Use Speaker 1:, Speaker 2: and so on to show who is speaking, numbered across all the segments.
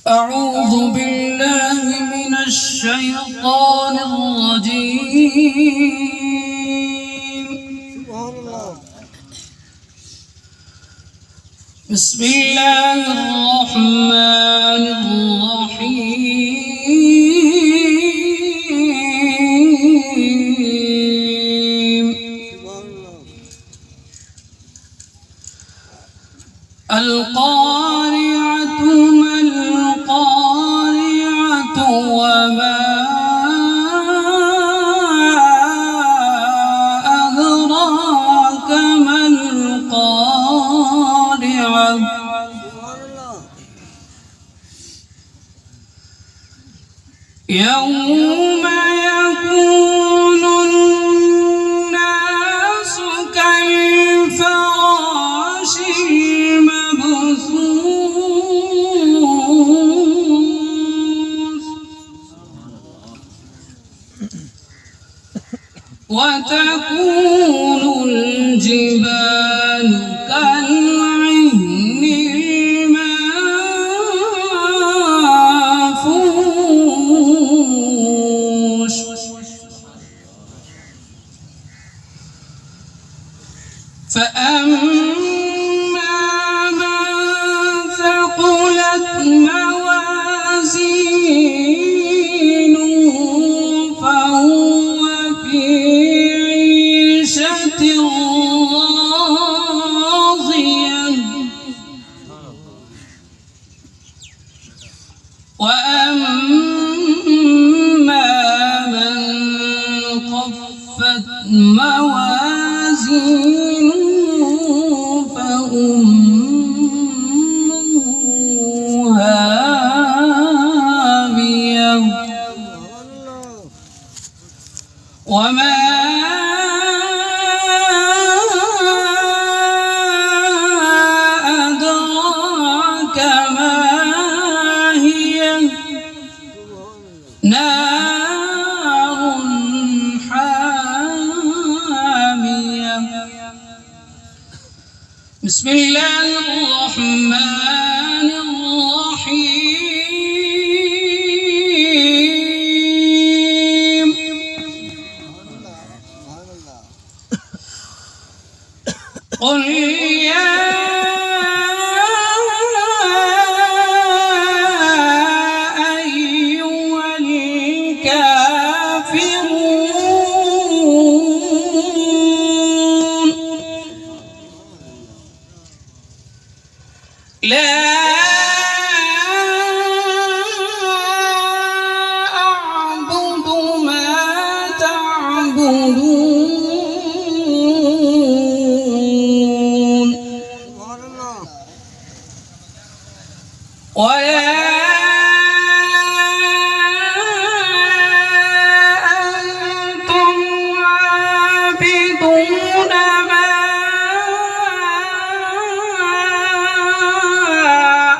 Speaker 1: أعوذ بالله من الشيطان الرجيم. بسم الله الرحمن الرحيم. القارعة ما القارعة وما أدراك ما القارعة. يوم يكون الناس كالفراش المبثوث وتكون الجبال كالعهن المنفوش. فأما من ثقلت موازينه فهو في عيشة راضية. وأما من خفت موازينه فأمه هاوية. وما أدراك ما هي نار حامية. بسم الله الرحمن الرحيم. قل يا أيها الكافرون لا أعبد ما تعبدون ولا أنتم عابدون ما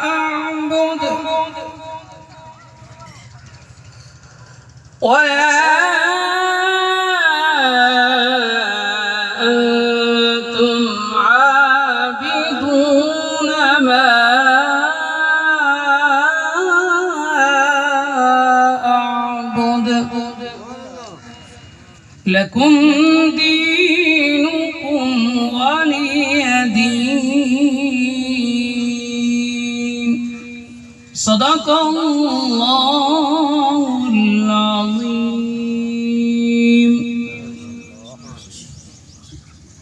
Speaker 1: أعبد ولا أنتم عابدون ما أعبد. لكم دينكم ولي دين. صدق الله